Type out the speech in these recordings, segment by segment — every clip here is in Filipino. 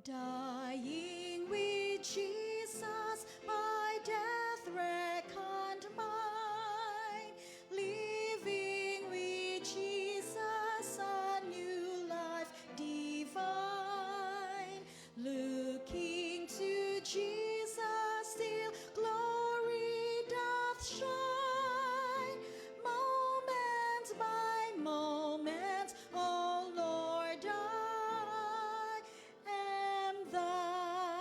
Dying with Jesus, by death reckoned mine. Living with Jesus, a new life divine. Looking to Jesus, still glory doth shine. Moment by moment, oh Lord, I am thine.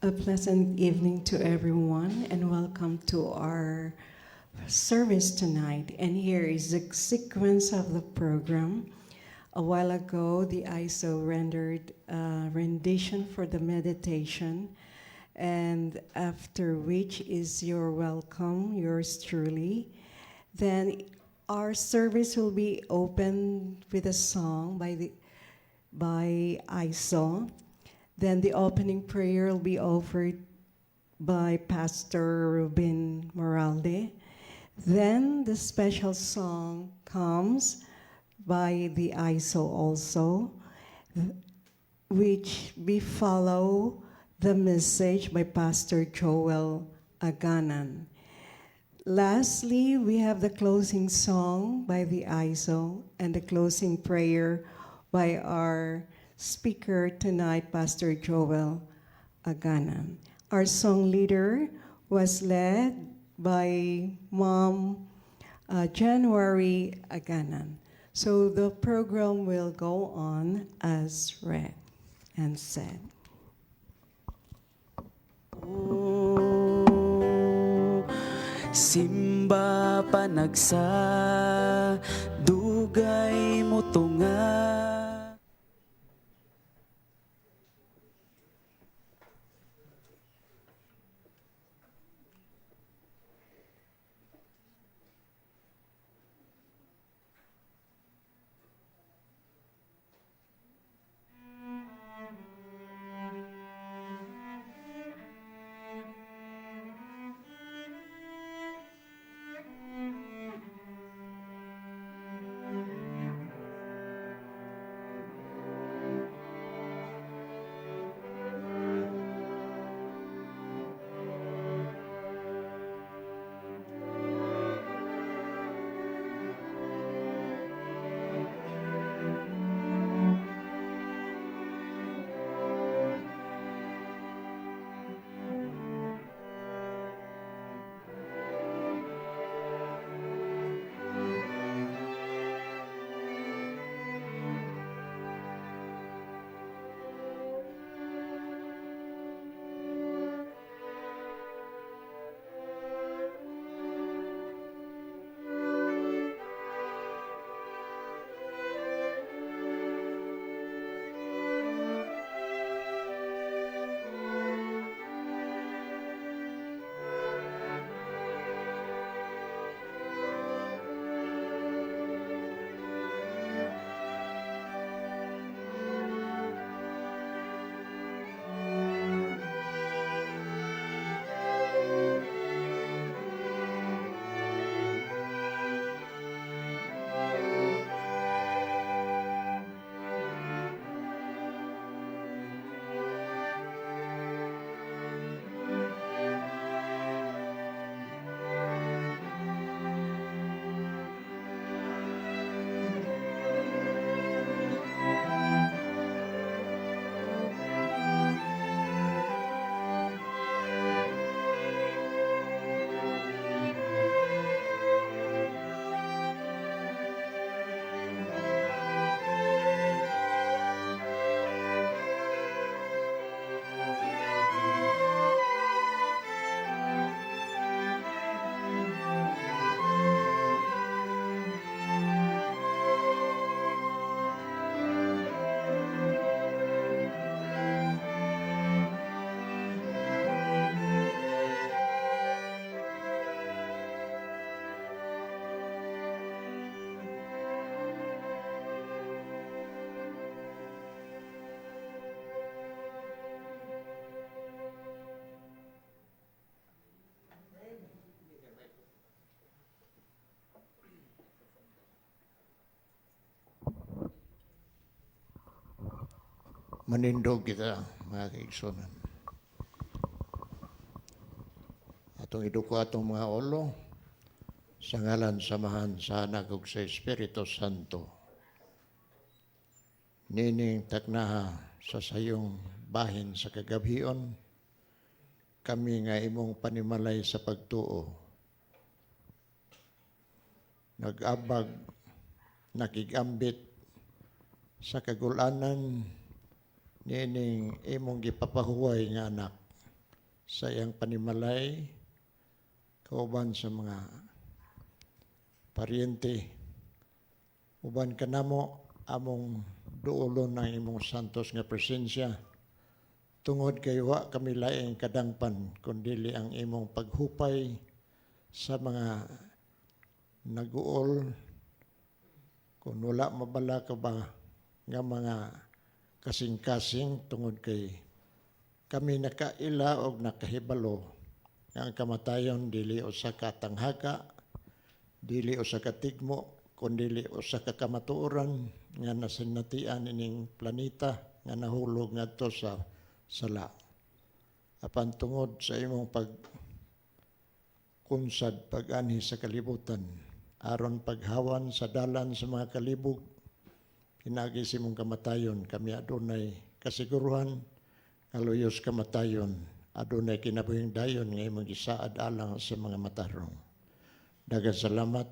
A pleasant evening to everyone, and welcome to our service tonight. And here is the sequence of the program. A while ago, the ISO rendered a rendition for the meditation, and after which is your welcome, yours truly. Then our service will be opened with a song by ISO. Then the opening prayer will be offered by Pastor Ruben Moralde. Then the special song comes by the ISO also, which we follow the message by Pastor Joel Aganan. Lastly, we have the closing song by the ISO and the closing prayer by our speaker tonight, Pastor Joel Aganan. Our song leader was led by Mom January Aganan. So the program will go on as read and said. Simba panagsa, dugay mo tunga. Manindog kita, mga kaigsonan. Atong iduko atong mga ulo, sa ngalan samahan sa Anak ug sa Espiritu Santo. Nining taknaha sa sayong bahin sa kagabhion, kami nga imong panimalay sa pagtuo. Nag-abag, nakigambit sa kagulanan, nining imong gipapahuway nga anak. sa iyang panimalay, kauban sa mga paryente, uban kanamo among duolon ng imong santos nga presensya, tungod kay wa kami laing kadangpan, kundili ang imong paghupay sa mga naguol, kung wala mabala ka ba nga mga kasing-kasing, tungod kay kami nakaila o nakahibalo nga ang kamatayon dili usa ka tanghaka, dili usa ka tigmo, kundili usa ka kamatuoran nga nasinatian ining planeta nga nahulog ngadto sa sala. Apan tungod sa imong pagkunsad, pag-anhi sa kalibutan, aron paghawan sa dalan sa mga kalibog, pinagi sa imong kamatayon, kami adunay kasiguruhan nga luyos kamatayon, adunay kinabuhing dayon nga imong gisaad alang sa mga matarong. Daghang salamat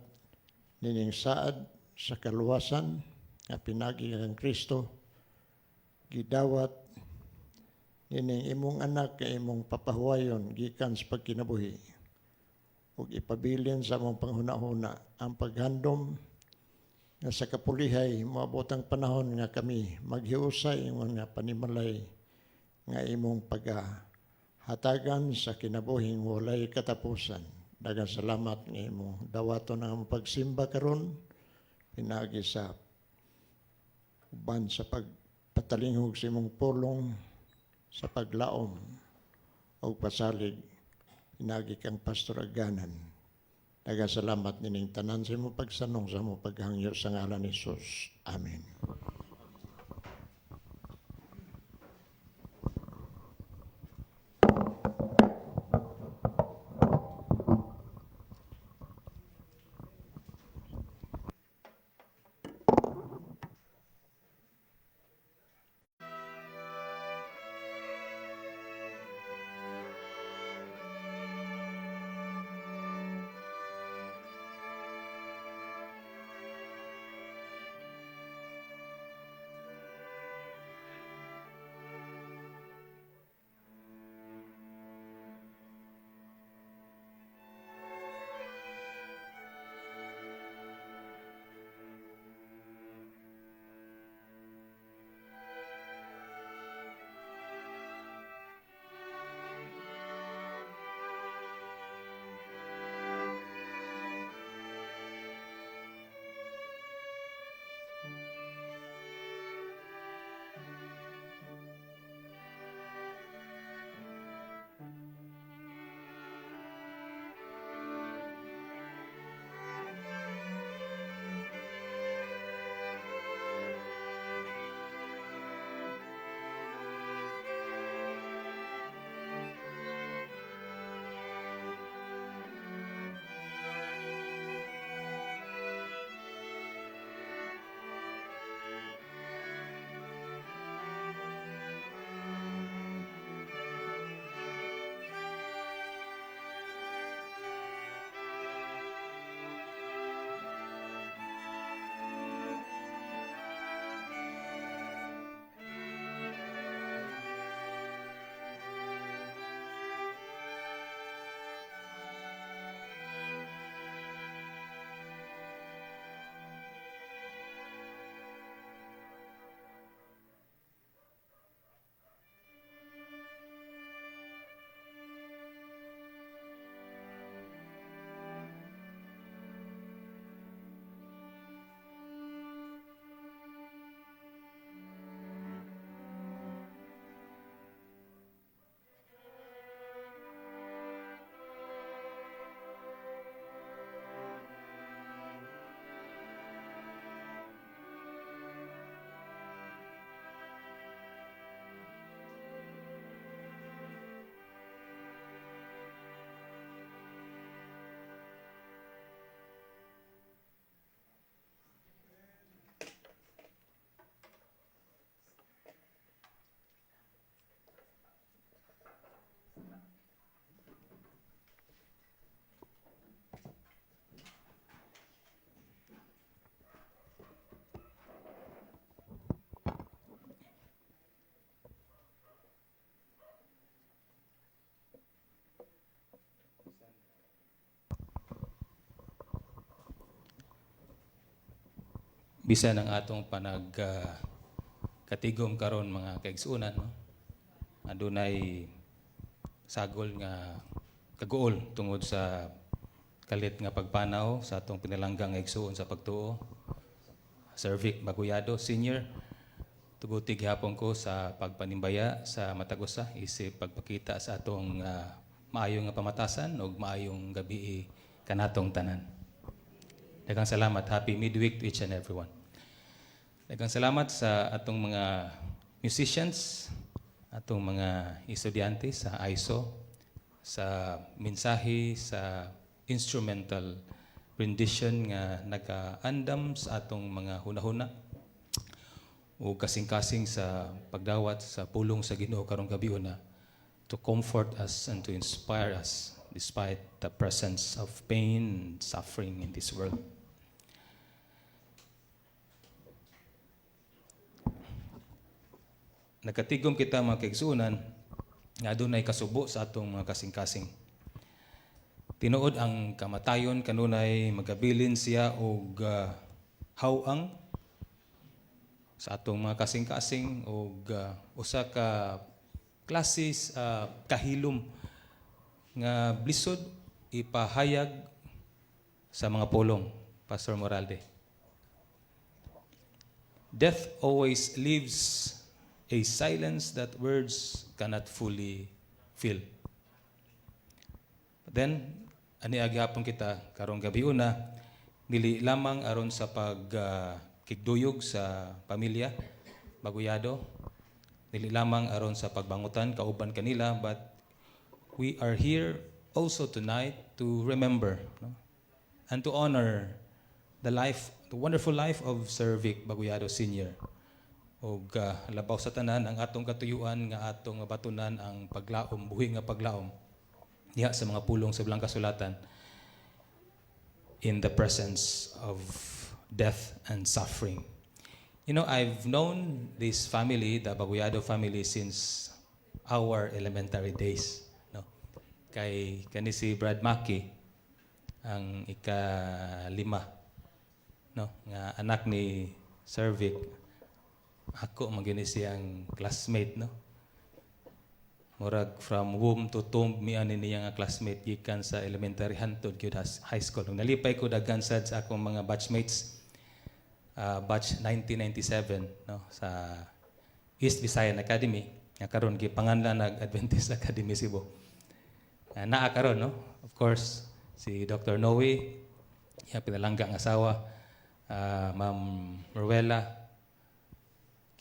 nining saad sa kaluwasan nga pinagi kang Kristo, gidawat nining imong anak nga imong papahuwayon gikan sa pagkinabuhi, ug ipabilin sa among panghuna-huna ang paghandom nga sa kapulihay moabot ang panahon nga kami maghiusay ingon nga panimalay nga imong paghatagan sa kinabuhing walay katapusan. Daghang salamat nga imong dawaton ang among pagsimba karon, pinagi sa uban sa pagpatalingog sa imong pulong sa paglaom o pasalig, pinagi kang Pastor Aganan. Daghang salamat nining tanan sa imong pagsanong sa imong paghangyo sa ngalan ni Jesus. Amen. bisan ang atong katigom karon mga kaigsuonan, no? Adunay sagol nga kaguol tungod sa kalit nga pagpanaw sa atong pinalanggang nga igsuon sa pagtuo. Sir Vic Baguyado Senior, tuguti gihapon ko sa pagpanimbaya sa matag usa isip pagpakita sa atong maayong nga pamatasan ug maayong gabi kanatong tanan. Daghang salamat. Happy midweek to each and everyone. Daghang salamat sa atong mga musicians, atong mga estudyante sa ISO, sa mensahe, sa instrumental rendition nga nagaandam sa atong mga hunahuna o kasing-kasing sa pagdawat sa pulong sa Ginoo karong gabi una to comfort us and to inspire us despite the presence of pain and suffering in this world. Nakatigom kita mga kaigsuonan nga adunay kasubo sa atong mga kasing-kasing. Tinuod ang kamatayon kanunay magabilin siya og hawang sa atong mga kasing-kasing og usa ka klases kahilom nga blisod ipahayag sa mga pulong, Pastor Moralde. Death always leaves a silence that words cannot fully fill. But then, ani agyapon kita karong gabi una, dili lamang aron sa pagkigduyog sa pamilya, Baguyado, dili lamang aron sa pagbangutan kauban kanila, but we are here also tonight to remember, no? And to honor the wonderful life of Sir Vic Baguyado Sr. O labaw sa tanan ang atong katuyuan nga atong batunan ang paglaom, buhi nga paglaom diha sa mga pulong sa Blang Kasulatan in the presence of death and suffering. You know, I've known this family, the Baguyado family, since our elementary days. No? Kay kani si Brad Mackey, ang ika-5, no? Nga anak ni Sir Vic. Ako magini siyang classmate, no? Murag from womb to tomb mi ani niya nga classmate gikan sa elementary hantod gyud high school. Nung nalipay ko daghan sad sa akong mga batchmates, batch 1997, no, sa East Visayan Academy nga karon gipanganlan nag Adventist Academy Cebu. Naa karon, no? Of course, si Dr. Noe, iya pinalanggang asawa, Ma'am Ruela,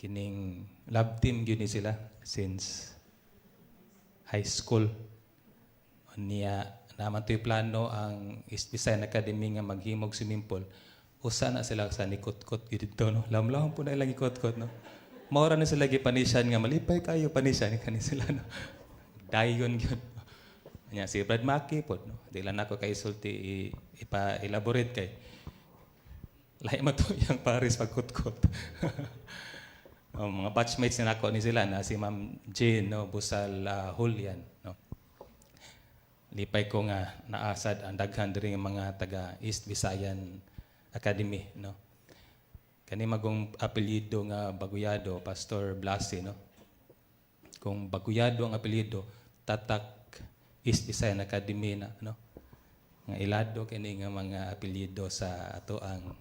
kining love team gyud ni sila since high school. Niya naman to'y plano ang East Visayan Academy nga maghimog swimming pool. Usa na sila sa nikot-kot gyud dito, no. Lamlam po na ilang ikot-kot, no. Maura na sila gipanisyan nga malipay kayo panisyan kani sila, no. Dayon gyud. Nya si Brad Mackey po, no. Di lang ako kay sulti ipa-elaborate kay lahi matuyang Paris pagkot-kot. Mga batchmates na nako ni sila na si Ma'am Jane, no, Busal Julian, no. Lipay ko nga naasad ang daghan diri mga taga East Visayan Academy, no. Kani magong apelyido nga Baguyado, Pastor Blasi, no. Kung Baguyado ang apelyido, tatak East Visayan Academy na, no. Nga ilado kini nga mga apelyido sa ato ang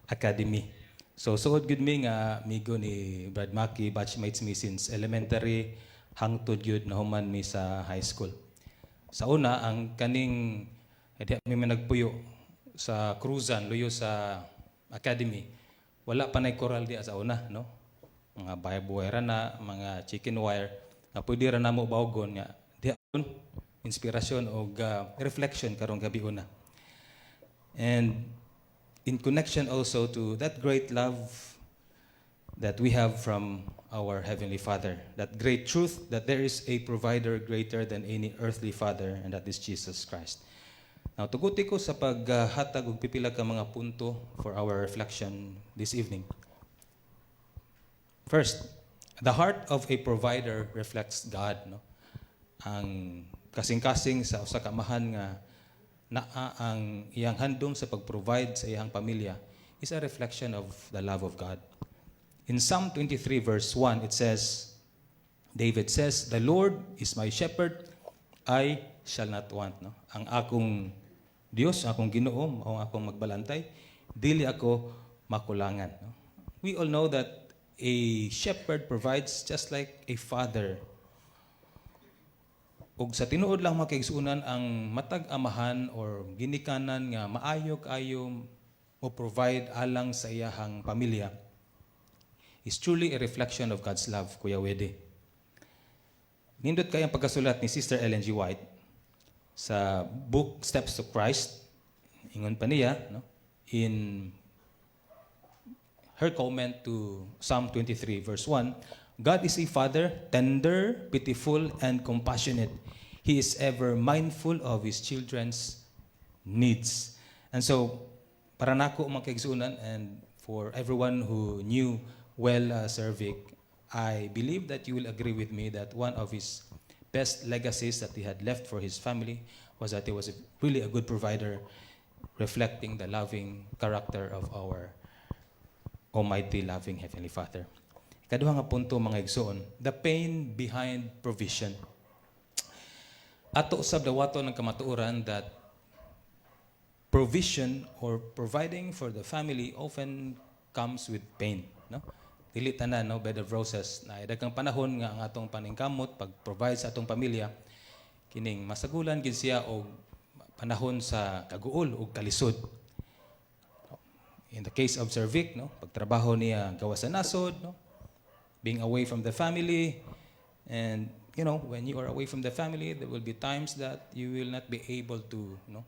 academy. So suod gud mi nga migo ni Brad Mackey, batchmates mi since elementary hangtod gyud nahuman mi sa high school. Sa una ang kaning mi nagpuyo sa Cruzan luyo sa academy. Wala pa nay choral di sa una, no. Mga baybuera na, mga chicken wire na pwede ra namo bawgon nga di inspirasyon o reflection karong gabi una. And in connection also to that great love that we have from our Heavenly Father, that great truth that there is a provider greater than any earthly father, and that is Jesus Christ. Now, tuguti ko sa paghatag og pipila ka mga punto for our reflection this evening. First, the heart of a provider reflects God, no? Ang kasing-kasing sa usa ka amahan nga naa ang iyang handom sa pag-provide sa iyang pamilya is a reflection of the love of God. In Psalm 23 verse 1, it says, David says, "The Lord is my shepherd, I shall not want." No? Ang akong Diyos, akong Ginoo, ang akong magbalantay, dili ako makulangan. No? We all know that a shepherd provides just like a father. Ug sa tinuod lang makaigsunan ang matag amahan or ginikanan nga maayo kayo mo provide alang sa iyahang pamilya is truly a reflection of God's love, Kuya Wede. Nindot kayang pagkasulat ni Sister Ellen G. White sa book Steps to Christ. Ingon pa niya, no? In her comment to Psalm 23 verse 1, God is a Father, tender, pitiful, and compassionate. He is ever mindful of His children's needs. And so, para nako mga kaigsunan and for everyone who knew well Sir Vic, I believe that you will agree with me that one of his best legacies that he had left for his family was that he was really a good provider, reflecting the loving character of our Almighty, loving Heavenly Father. Ikaduha nga punto mga igsoon, the pain behind provision. Ato usab dawato ng kamatuoran that provision or providing for the family often comes with pain, no? Dili tanan, no, bed of roses. Na daghang panahon nga ang atong paningkamot pag-provide sa atong pamilya kining masagulan gid siya og panahon sa kaguol ug kalisod. In the case of Sir Vic, no, pagtrabaho niya gawas sa nasod, no, being away from the family, and you know, when you are away from the family, there will be times that you will not be able to, no,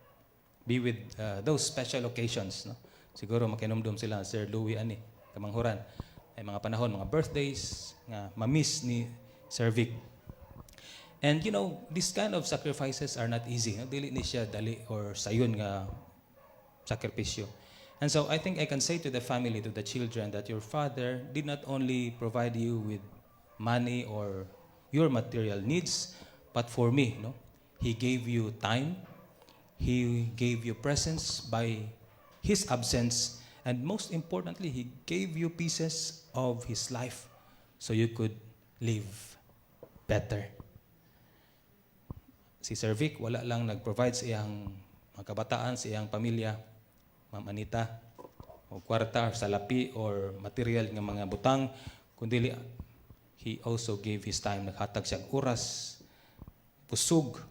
be with those special occasions, no. Siguro makinomdom sila Sir Louie ani kamanghuran. Ay mga panahon, mga birthdays nga ma-miss ni Sir Vic. And you know, this kind of sacrifices are not easy. No? Dili ni siya dali or sayon nga sakripisyo. And so I think I can say to the family, to the children, that your father did not only provide you with money or your material needs, but for me, no, he gave you time, he gave you presence by his absence, and most importantly, he gave you pieces of his life so you could live better. Si Sir Vic, wala lang nag-provide sa iyang mga kabataan, sa iyang pamilya, Ma'am Anita, o kwarta, salapi, or material ng mga butang, kundi he also gave his time. Naghatag siya oras, pusog,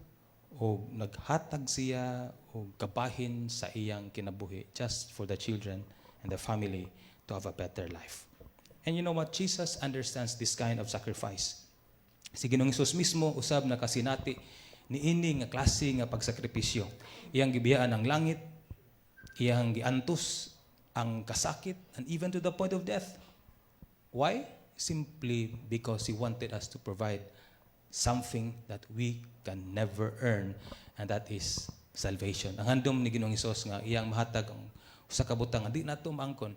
o naghatag siya o kabahin sa iyang kinabuhi just for the children and the family to have a better life. And you know what? Jesus understands this kind of sacrifice. Si Ginoong Hesus mismo usab na kasinati ni ini nga klase nga pagsakripisyo. Iyang gibiyaan ang langit, iyang giantos ang kasakit, and even to the point of death. Why? Simply because He wanted us to provide something that we can never earn, and that is salvation. Ang handom ni Ginoong Hesus nga iyang mahatag ang usa ka butang nga di nato maangkon,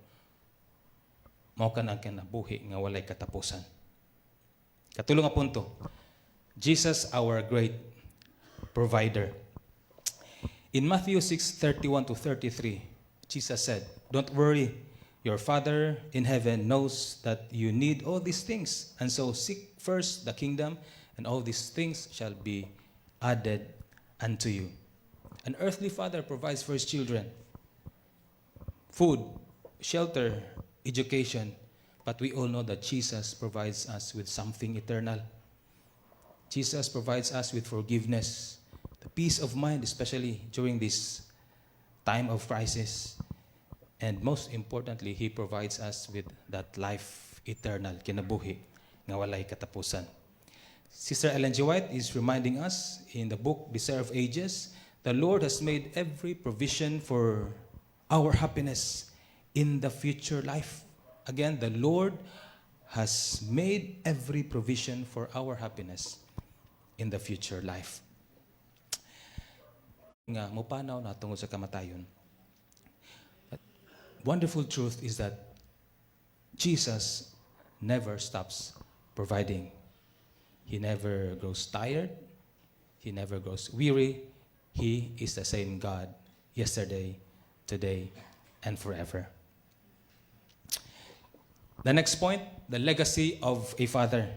mao ka na kinabuhi nga walay katapusan. Katulong nga punto, Jesus our great provider. In Matthew 6:31 to 33, Jesus said, "Don't worry, your Father in heaven knows that you need all these things, and so seek first the kingdom, and all these things shall be added unto you." An earthly father provides for his children food, shelter, education, but we all know that Jesus provides us with something eternal. Jesus provides us with forgiveness, the peace of mind, especially during this time of crisis. And most importantly, He provides us with that life eternal, kinabuhi, nga walay katapusan. Sister Ellen G. White is reminding us in the book Desire of Ages, the Lord has made every provision for our happiness in the future life. Again, the Lord has made every provision for our happiness in the future life. Nga mopanaw na tungod sa kamatayon. But wonderful truth is that Jesus never stops providing. He never grows tired. He never grows weary. He is the same God yesterday, today, and forever. The next point, the legacy of a father.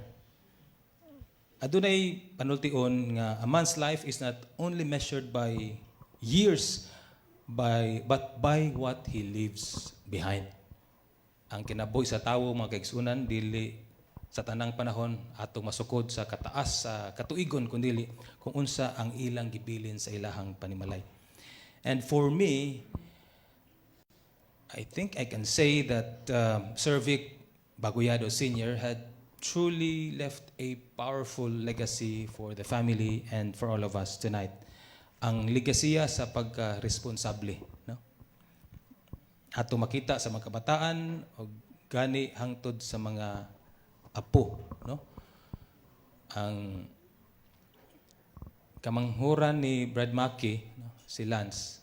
Adunay panultion nga a man's life is not only measured by years, but by what he leaves behind. Ang kinabuhi sa tawo mga kaigsunan dili sa tanang panahon atong masukod sa kataas sa katuigon kundi kung unsa ang ilang gibilin sa ilahang panimalay. And for me, I think I can say that Sir Vic Baguyado Sr. had truly left a powerful legacy for the family and for all of us tonight. Ang legasiya sa pagka-responsable, no? Ato makita sa mga kabataan o gani hangtod sa mga apo, no? Ang kamanghuran ni Brad Mackey, no? Si Lance,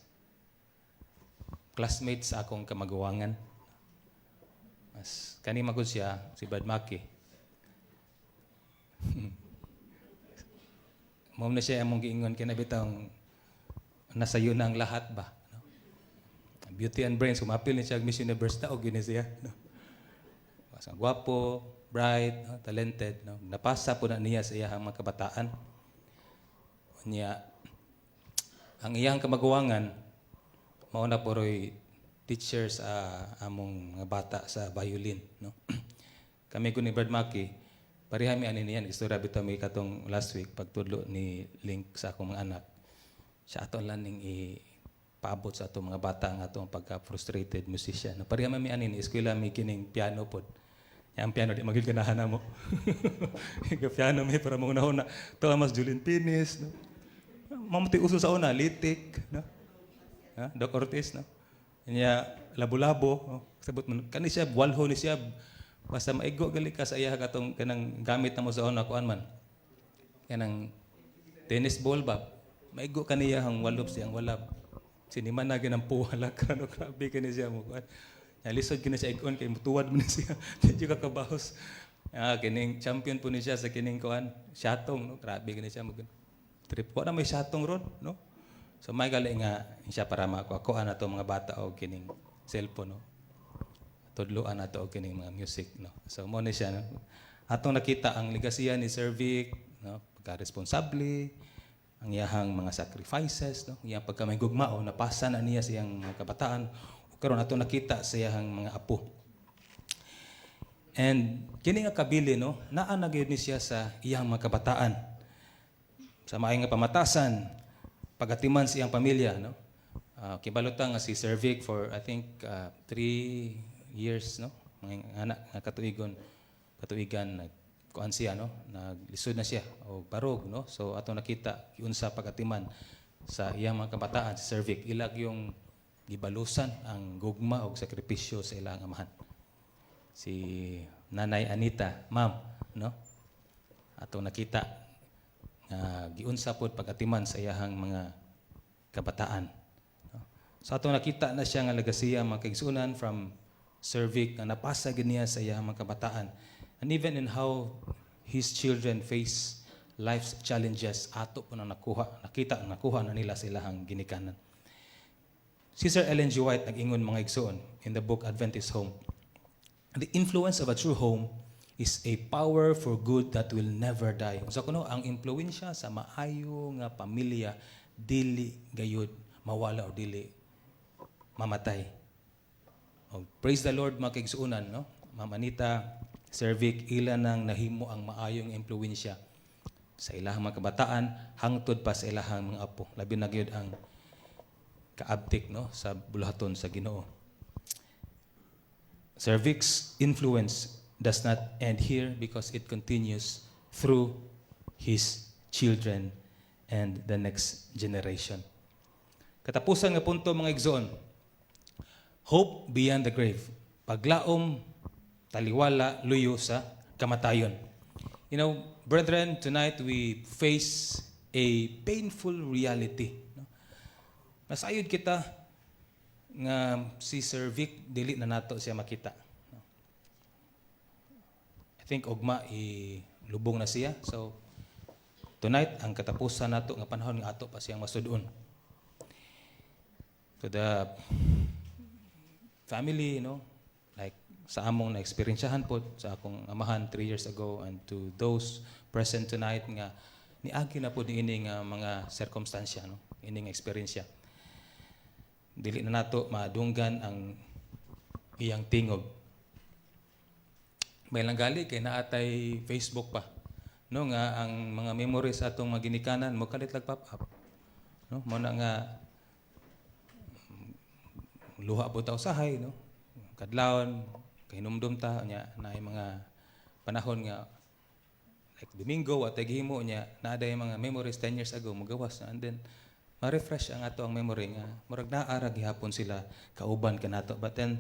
classmate sa akong kamagawangan. Mas kani magud siya si Brad Mackey. Mao na siya among giingon kinabitang nasa iyo na ang lahat ba, no? Beauty and brains kumapil ni siya Miss Universe na og gini siya, no? Mas gwapo, bright, no? Talented, no? Napasa po na niya sa iyang mga kabataan. Unya ang iyang kamagawangan mao na poroy teacher sa among mga bata sa violin, no? Kami ko ni Brad Mackey, parehami ani niyan istorya bitaw mi katong last week pagtudlo ni Link sa akong mga anak. Siya aton lang ning ipaabot sa atong mga bata ang atong pagka-frustrated musician. No, parehami mi ani ni eskwela mi kining piano pod. Ang piano di magil ganahan na mo. Piano mi para mo una Thomas Julian Pinis, no? Mamuti uso sa una litik, no? Ha? Doc Ortiz, no? Kanya labo-labo, no? Sabot man kani siya walho ni siya basta maigo gali ka sa iya katong kanang gamit na mo sa una kuan man. Kanang tennis ball ba? Maigo kaniya ang walop siyang walab. Siniman na ginang puwala ka no grabe kani siya mo kuan. Ya lisod kini siya ikon kay mutuwad man siya. Medyo kakabahos. Kining champion po ni siya sa kining kuan, shatong, no? Grabe kini siya mo. Trip ko na may shatong ron, no? So may gali nga siya para makuha na to mga bata o kining cellphone, no? Tudloan na to o kining mga music, no? So mo ni siya, no? Atong nakita ang legasiya ni Sir Vic, no? Pagka-responsable, ang iyahang mga sacrifices, no? Iyang pagka may gugmao, napasa na niya sa iyang mga kabataan. O karon atong nakita sa iyahang mga apo. And kini nga kabili, no? Naa na gyud ni siya sa iyang mga kabataan. Sa maayong nga pamatasan, pagatiman sa iyang pamilya, no? Kibalutang nga si Sir Vic for I think 3 years, no? Mga anak nga katuigan kuan siya, no? Naglisod na siya o barog, no? So ato nakita giunsa pagatiman sa iyang mga kabataan si Sir Vic, ilag yung gibalusan ang gugma o sakripisyo sa ilang amahan. Si Nanay Anita, ma'am, no? Ato nakita giunsa pod pagatiman sa iyahang mga kabataan, no? So ato nakita na siya nga legasiya mga kaigsunan from Sir Vic nga napasa gid niya sa iyahang mga kabataan. And even in how his children face life's challenges, ato po na nakita na nila sa ilahang ginikanan. Si Sir Ellen G. White nag-ingon mga igsoon in the book Adventist Home, the influence of a true home is a power for good that will never die. So kuno ang impluwensya sa maayo nga pamilya dili gayud mawala o dili mamatay. Oh, praise the Lord mga kaigsuonan, no? Ma'am Anita, Sir Vic, ilan nang nahimo ang maayong impluwensya sa ilahang mga kabataan hangtod pa sa ilahang mga apo. Labi na gyud ang kaabtik, no, sa buluhaton sa Ginoo. Sir Vic's influence does not end here because it continues through his children and the next generation. Katapusan nga punto mga igsoon, hope beyond the grave. Paglaom, taliwala, luyo sa kamatayon. You know, brethren, tonight we face a painful reality. No? Nasayod kita nga si Sir Vic, dili na nato siya makita. No? I think ugma lubong na siya. So, tonight, ang katapusan nato nga panahon nga ato pa siyang masudon. To the family, you know, like sa among na-experiensyahan po sa akong amahan 3 years ago and to those present tonight nga niagi na po diini nga mga circumstansya, no? Ining eksperyensya. Dili na nato madunggan ang iyang tingog. May langgali kay naatay Facebook pa. No nga ang mga memories atong maginikanan mo kalit lag pop up. No, mo na nga luha po ta usahay, no? Kadlawon, kahinumdum ta nya naay mga panahon nga like Domingo at gihimo nya naaday mga memories 10 years ago magawas na, and then ma-refresh ang ato ang memory nga murag naara gihapon sila kauban kanato, but then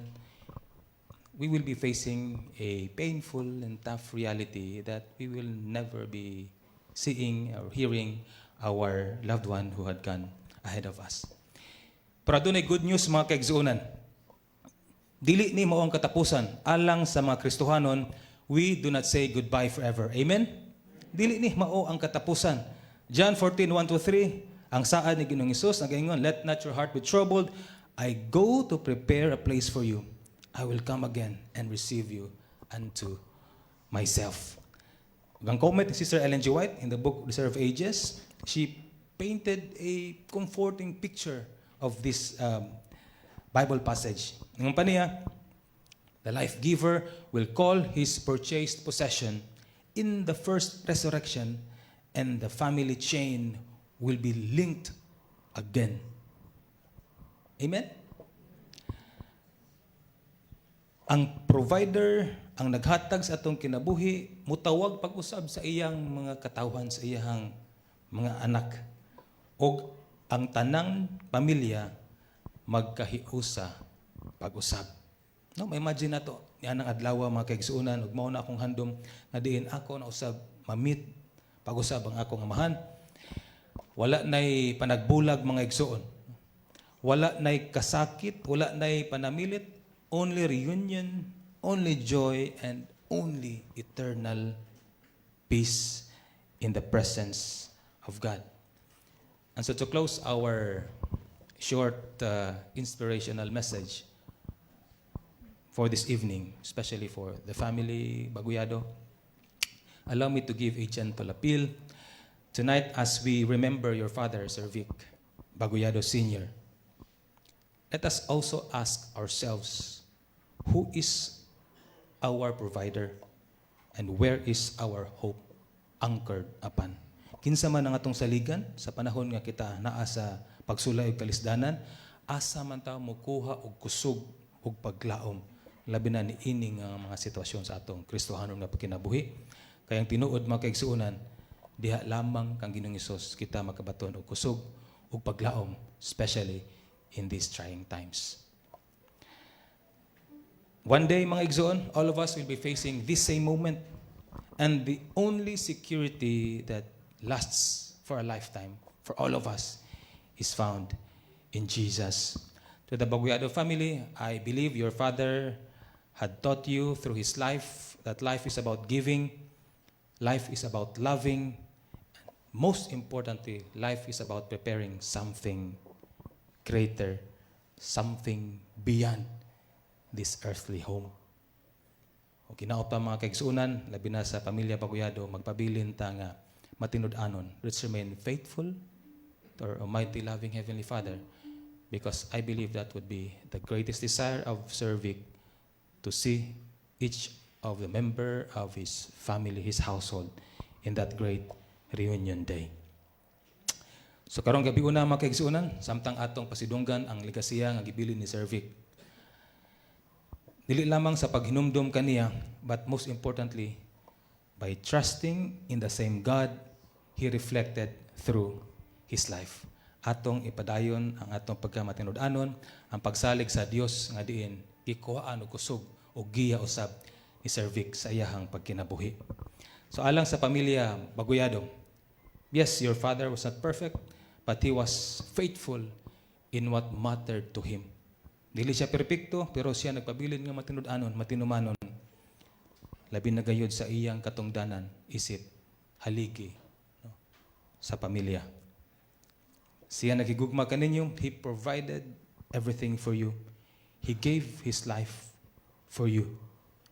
we will be facing a painful and tough reality that we will never be seeing or hearing our loved one who had gone ahead of us. Pero adunay good news mga kaigsuonan. Dili ni mao ang katapusan. Alang sa mga Kristohanon, we do not say goodbye forever. Amen? Dili ni mao ang katapusan. John 14:1-3, ang saad ni Ginoong Hesus nagaingon, "Let not your heart be troubled. I go to prepare a place for you. I will come again and receive you unto myself." Ang comment ni Sister Ellen G. White in the book Reserve Ages, she painted a comforting picture of this Bible passage. Ang paniya, the life giver will call his purchased possession in the first resurrection, and the family chain will be linked again. Amen? Ang provider, ang naghatag sa atong kinabuhi, mutawag pag-usab sa iyang mga katawhan, sa iyang mga anak. O ang tanang pamilya magkahiusa pag-usab. No, ma-imagine na to, niyan ang adlaw mga kaigsuonan, ug mao na akong handom nga diin ako na usab mamit pag-usab ang akong amahan. Wala nay panagbulag mga igsuon. Wala nay kasakit, wala nay panamilit, only reunion, only joy, and only eternal peace in the presence of God. And so to close our short inspirational message for this evening, especially for the family Baguyado, allow me to give a gentle appeal. Tonight, as we remember your father, Sir Vic Baguyado Sr., let us also ask ourselves, who is our provider and where is our hope anchored upon? Kinsa man ang atong saligan sa panahon nga kita naa sa pagsulay og kalisdanan, asa man ta mokuha og kusog og paglaom labi na niining mga sitwasyon sa atong Kristohanon nga pagkinabuhi. Kayang tinuod mga kaigsuonan, diha lamang kang Ginoong Hesus kita makabaton og kusog ug paglaom, especially in these trying times. One day mga igsoon, all of us will be facing this same moment, and the only security that lasts for a lifetime for all of us is found in Jesus. To the Baguyado family, I believe your father had taught you through his life that life is about giving, life is about loving. Most importantly, life is about preparing something greater, something beyond this earthly home. O kinaot pa mga kaigsuunan, labi na sa pamilya Baguyado, magpabilin ta nga matinud-anon. Let's remain faithful to our almighty loving Heavenly Father, because I believe that would be the greatest desire of Sir Vic, to see each of the member of his family, his household, in that great reunion day. So karong gabi una mga kaigsuonan, samtang atong pasidunggan ang ligasiya nga gibilin ni Sir Vic. Dili lamang sa paghinumdum kaniya, but most importantly, by trusting in the same God he reflected through his life. Atong ipadayon ang atong pagkamatinud-anon, ang pagsalig sa Dios nga diin ikuhaan og kusog o giya usab ni Sir Vic sa iyahang pagkinabuhi. So alang sa pamilya Baguyado, yes, your father was not perfect, but he was faithful in what mattered to him. Dili siya perpekto, pero siya nagpabilin nga matinud-anon, matinumanon, labi na gayud sa iyang katungdanan, isip, haligi, no, sa pamilya. Siya nagigugma kaninyo, he provided everything for you. He gave his life for you.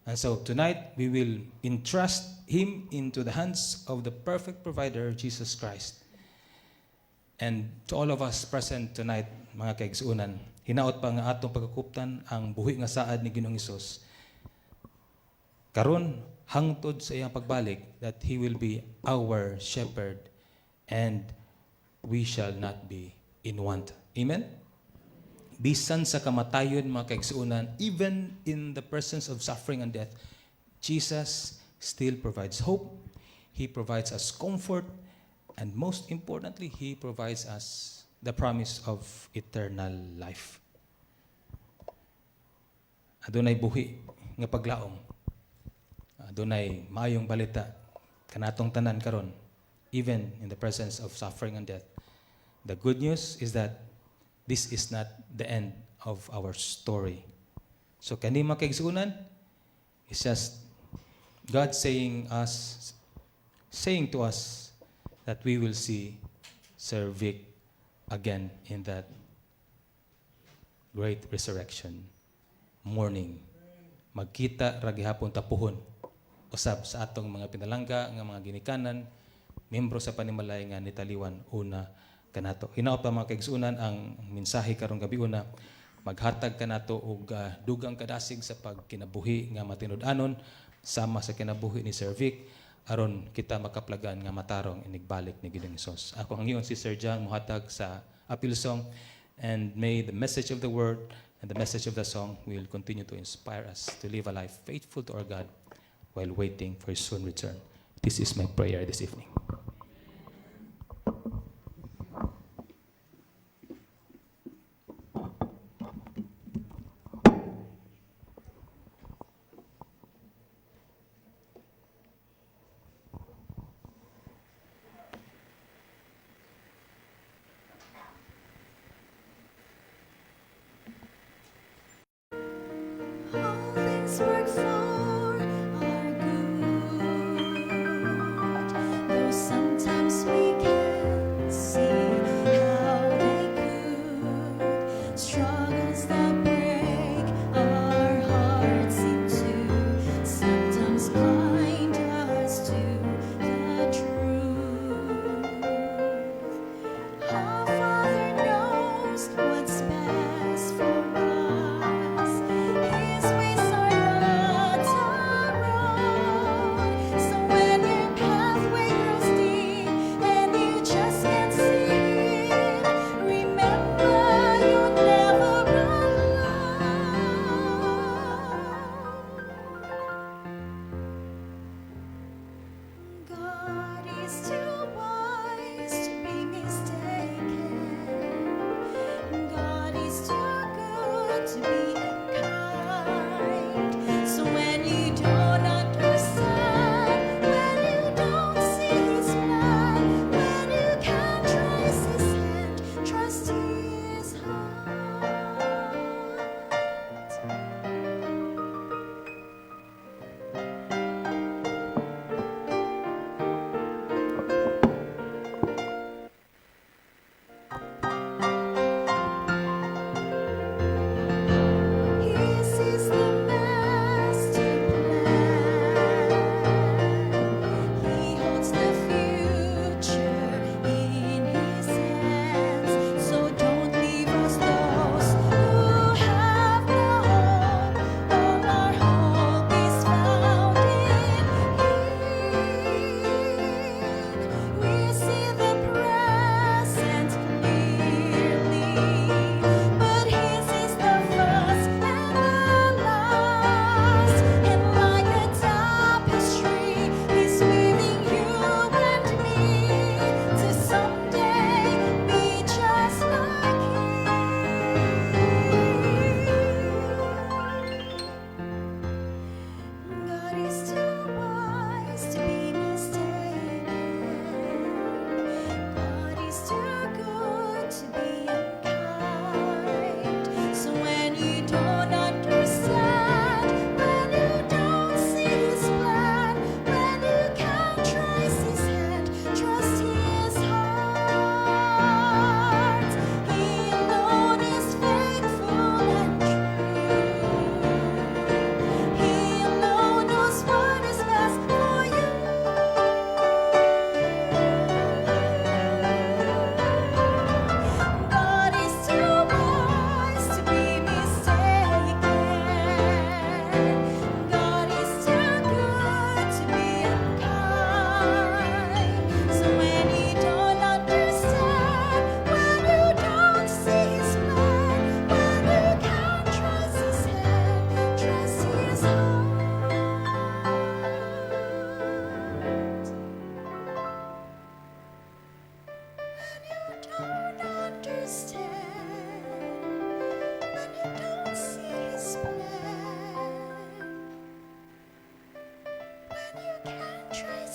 And so tonight, we will entrust him into the hands of the perfect provider, Jesus Christ. And to all of us present tonight, mga kaigsuunan, hinaot pa nga atong pagkakuptan ang buhi nga saad ni Ginoong Hesus. Karon hangtod sa iyang pagbalik that he will be our shepherd and we shall not be in want. Amen? Bisan sa kamatayon, mga kaigsuunan, even in the presence of suffering and death, Jesus still provides hope. He provides us comfort. And most importantly, He provides us the promise of eternal life. Adunay buhi nga paglaom. Adunay maayong balita kanatong tanan karon, even in the presence of suffering and death. The good news is that this is not the end of our story. So kani mga kaigsuunan, it's just God saying to us that we will see Sir Vic again in that great resurrection morning. Magkita ra gihapon tapuhon usab sa atong mga pinalangga nga mga ginikanan, membro sa panimalay nga nitaliwan una kanato. Hinaot pa mga kaigsuunan ang mensahe karong gabi una, maghatag kanato og dugang kadasig sa pagkinabuhi nga matinud-anon sama sa kinabuhi ni Sir Vic aron kita makaplagan nga matarong inigbalik ni Ginoong Hesus. Ako ang iyon si Sir John muhatag sa appeal song, and may the message of the word and the message of the song will continue to inspire us to live a life faithful to our God while waiting for His soon return. This is my prayer this evening. All things work for our good, though sometimes we can't see how they could. Struggles that break our hearts into sometimes blind us to the truth. Our Father knows what's best for us. His ways are not our own. So when your pathway grows deep and you just can't see it, remember you're never alone. God is too wise to be mistaken. God is too good to be unkind. So when you don't understand, when you don't see His plan, when you can't trace His hand, trust His heart. His is the master plan. He holds the future in His hands. So don't leave us those who have no hope. All our hope is found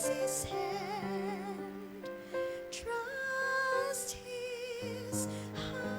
Trust His hand, trust His heart.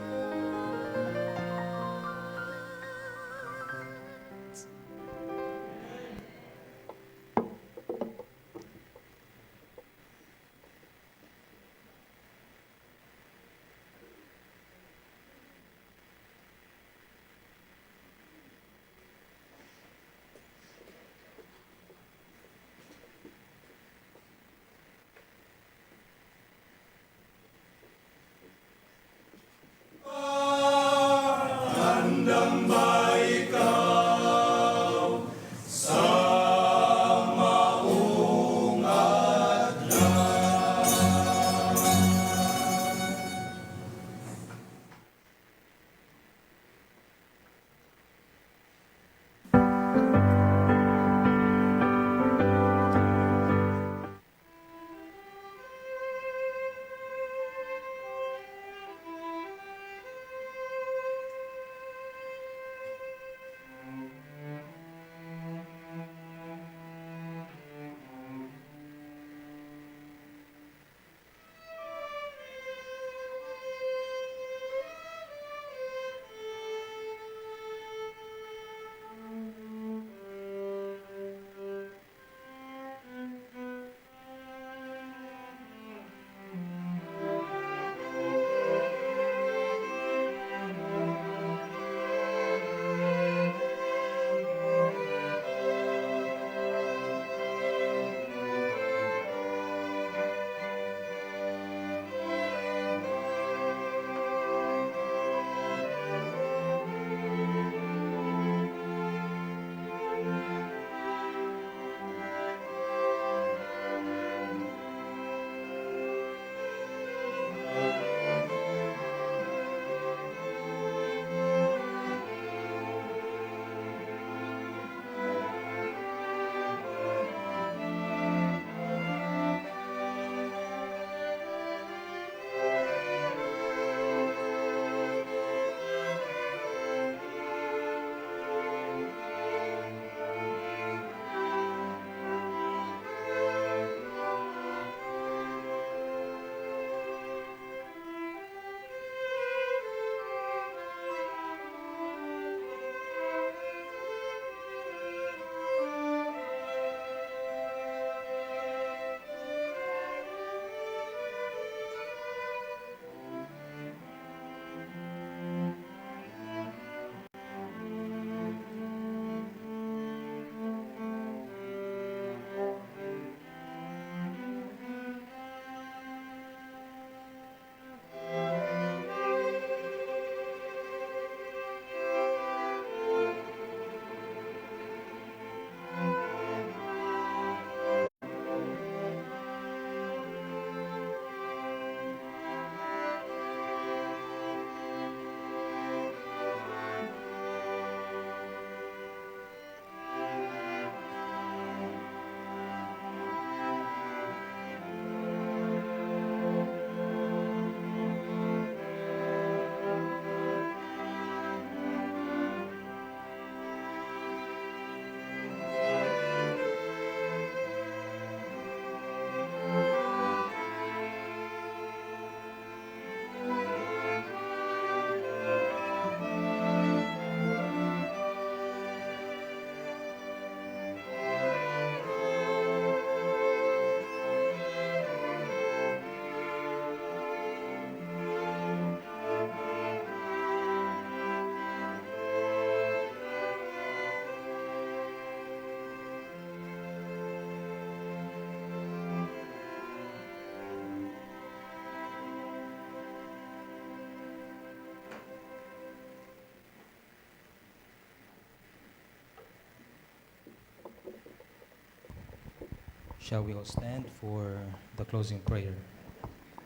Shall we all stand for the closing prayer?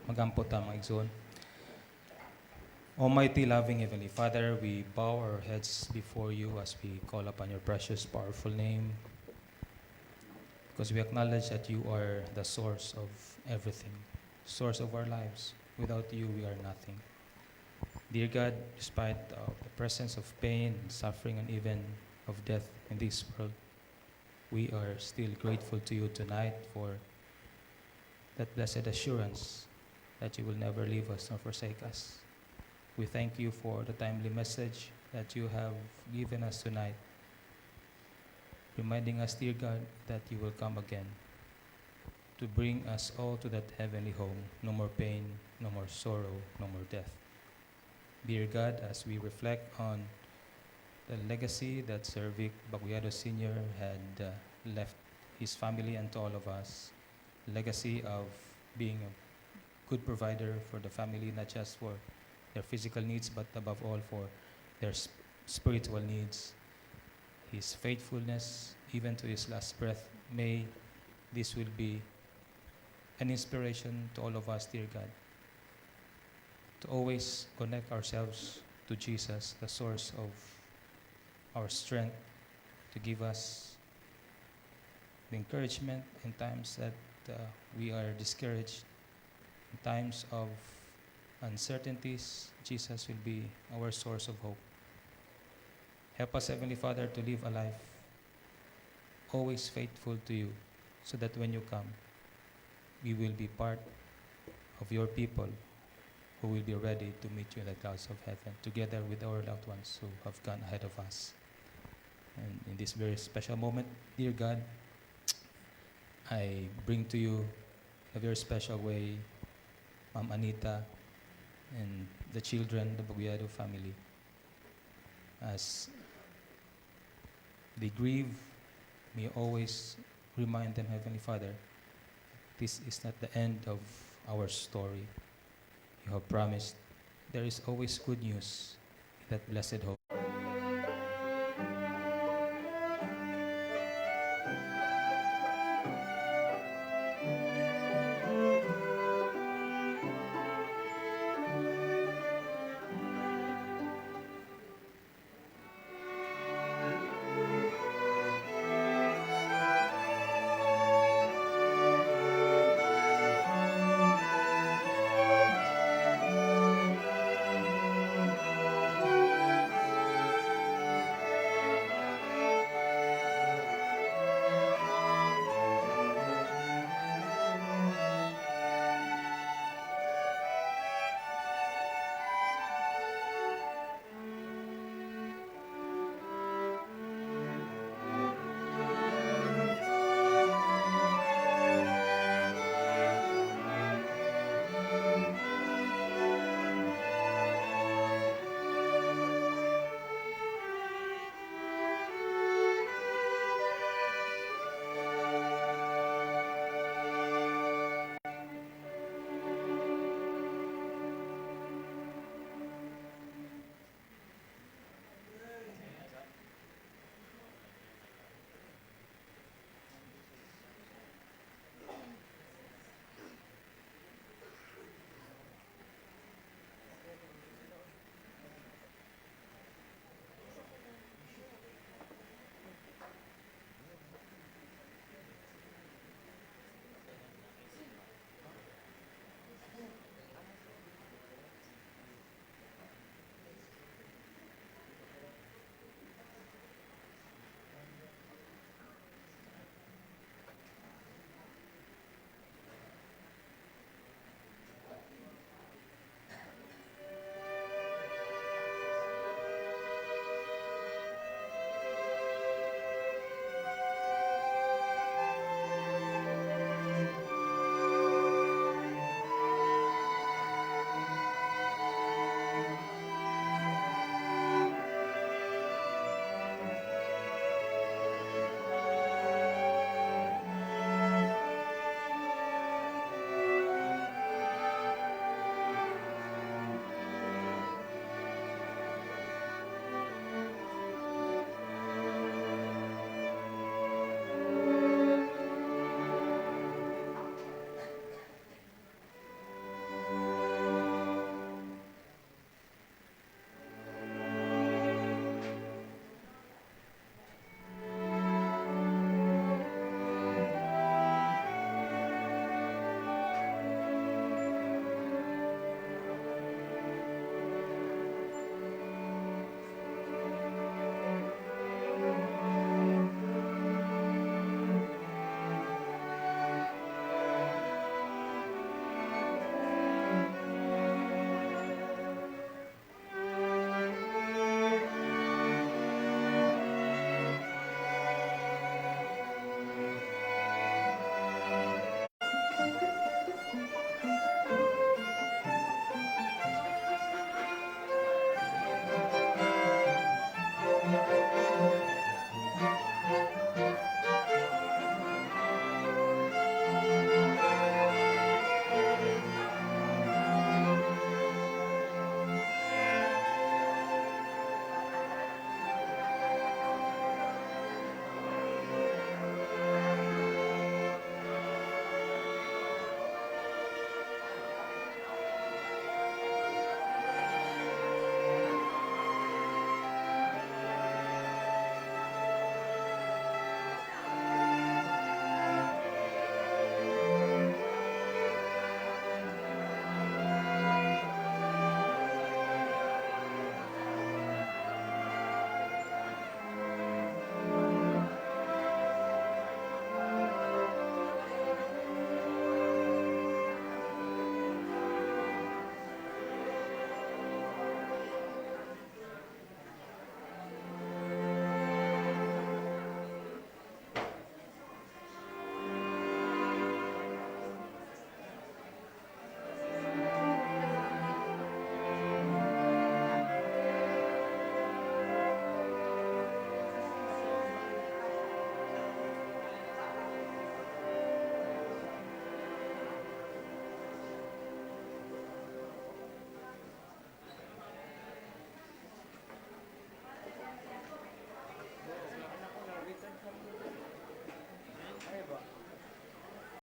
Magampo ta mga igsoon. Almighty, loving Heavenly Father, we bow our heads before you as we call upon your precious, powerful name, because we acknowledge that you are the source of everything, source of our lives. Without you, we are nothing. Dear God, despite the presence of pain, suffering, and even of death in this world, we are still grateful to you tonight for that blessed assurance that you will never leave us nor forsake us. We thank you for the timely message that you have given us tonight, reminding us, dear God, that you will come again to bring us all to that heavenly home. No more pain, no more sorrow, no more death. Dear God, as we reflect on the legacy that Sir Vic Baguyado Sr. had left his family and to all of us, legacy of being a good provider for the family, not just for their physical needs, but above all for their spiritual needs. His faithfulness, even to his last breath, may this will be an inspiration to all of us, dear God, to always connect ourselves to Jesus, the source of our strength, to give us the encouragement in times that we are discouraged, in times of uncertainties. Jesus will be our source of hope. Help us, Heavenly Father, to live a life always faithful to you, so that when you come, we will be part of your people who will be ready to meet you in the clouds of heaven, together with our loved ones who have gone ahead of us. And in this very special moment, dear God, I bring to you in a very special way Ma'am Anita and the children, the Baguyado family. As they grieve, may always remind them, Heavenly Father, this is not the end of our story. You have promised there is always good news in that blessed hope.